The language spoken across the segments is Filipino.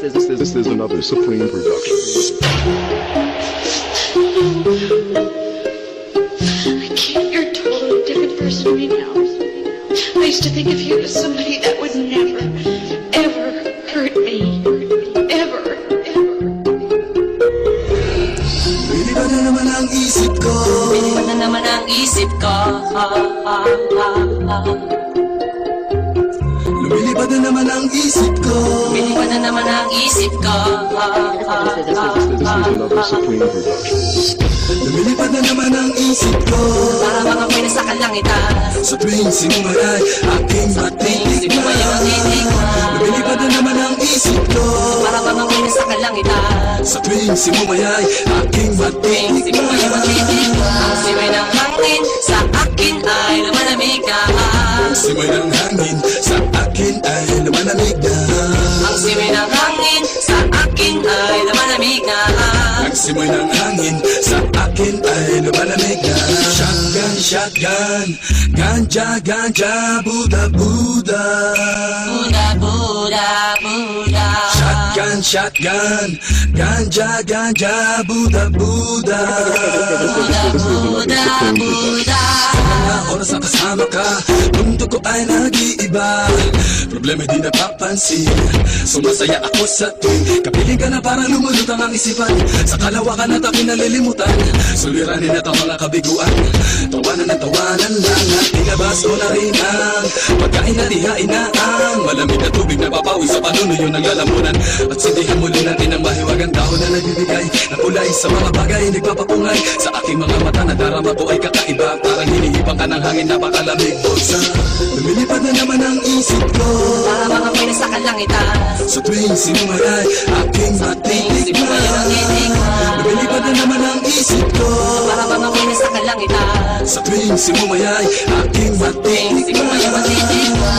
This is another Supreme production. I can't. You're a totally different person to me now. I used to think of you as somebody that would never, ever hurt me. Ever. Lilipad na naman ang isip ko. Lilipad na naman ang isip ko. Lumilipad na naman ang isip ko. Lilipad na naman ang isip ko. This is another Supreme production. Lumilipad na naman ang isip ko. Para bang ako'y nasa kalangitan. Sa tuwing sinumay ay aking matitikman. Lumilipad na naman ang isip ko. Para bang ako'y nasa kalangitan. Sa tuwing sinumay ay aking matitikman. Ang siway ng hangin sa akin ay lumalamig na. Ang siway ng hangin sa akin ay lumalamig na. Ang siway ng hangin sa akin ay lumalamig na. Ang simoy ng hangin sa akin ay lumalamig na. Shotgun, shotgun, ganja, ganja, Buddha, Buddha. Buddha, Buddha, Buddha. Shotgun, shotgun, ganja, ganja, Buddha, Buddha. Buddha, Buddha, Buddha. Mga oras na kasama ka, mundo ko ay nag-iiba. Problema di napapansin, sumasaya ako sa tuwing kapiling ka na parang lumulutang ang isipan. Sa kalawakan at aking nalilimutan, suliranin at ang mga kabiguan. Tawanan at tawanan lang at ilabas ko na rin ang pagkain na dihain na ang malamig na tubig na papawi sa panunuyo ng lalamunan. At sindihan muli natin ang mahiwagang dahon na nagbibigay na kulay sa mga bagay nagpapapungay. Sa aking mga mata na darama ko ay kakaiba, parang hinihipang ka ng hangin napakalamig. Bulsa, lumilipad na naman ang isip ko. Para bang ako'y nasa kalangitan. Sa tuwing sinumay ay aking matitikman. Lumilipad na naman ang isip ko. Para bang ako'y nasa kalangitan. Sa tuwing sinumay ay aking matitikman.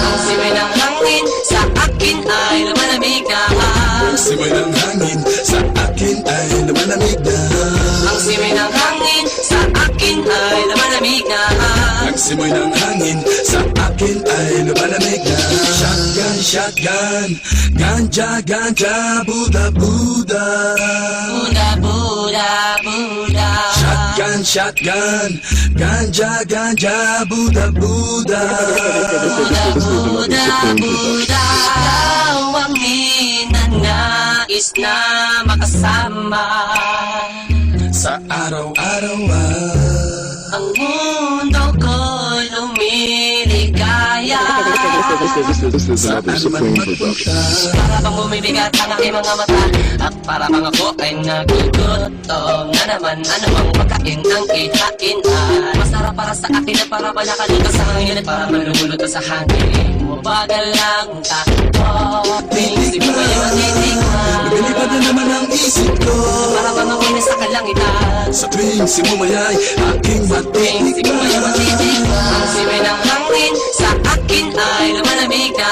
Ang siway ng hangin sa akin ay lumalamig na. Ang simoy ng hangin sa akin ay lumalamig na. Ang siway ng hangin sa akin ay lumalamig na. Ang simoy ng hangin sa akin ay lumalamig na. Shotgun, shotgun, ganja, ganja, Buddha, Buddha. Buddha, Buddha, Buddha. Shotgun, shotgun, ganja, ganja, Buddha, Buddha. Buddha, Buddha, Buddha. Ikaw ang ninanais na makasama. Sa araw-araw Ang mundo ko lumiligaya. This is another Supreme production. Para bang bumibigat ang aking mga mata. At para bang ako ay nagugutom na naman. Ano bang pagkain ang kinain ay masarap para sa akin at para pala kalito sa hangin. At para malumulot sa hangin, mabagal lang takbo. Isip ko ay matitikman. lumilipad na naman ang isip ko. Para bang ako'y nasa kalangitan. Sa tuwing sinumay ay aking Isip ko ay matitikman. matitikman. Ang siway ng hangin sa akin ay lumalamig na.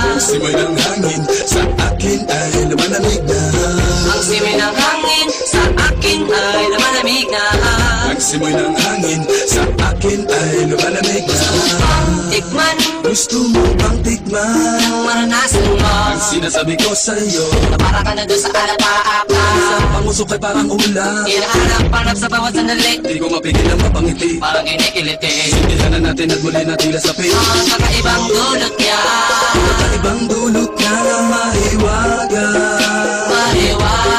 Ang simoy ng hangin sa akin ay lumalamig na. Ang siway ng hangin sa akin ay lumalamig na. Ang simoy ng hangin sa akin ay lumalamig na. Tikman Gusto mo bang tikman ang maranasan mo. ang sinasabi ko sa'yo? Na para ka na doon sa alapaapa. Isang pangusok ay parang ulam. Hinahanap-hanap sa bawat sandali. Di ko mapigil ang mapangiti. Parang kinikiliti. Sindihan na natin at muli na tila sa pin. Ang kakaibang dulot niya. Ibang dulot na mahiwaga.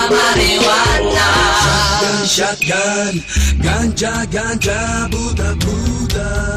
Mariwana. Shotgun, shotgun, ganja, ganja, Buddha, Buddha.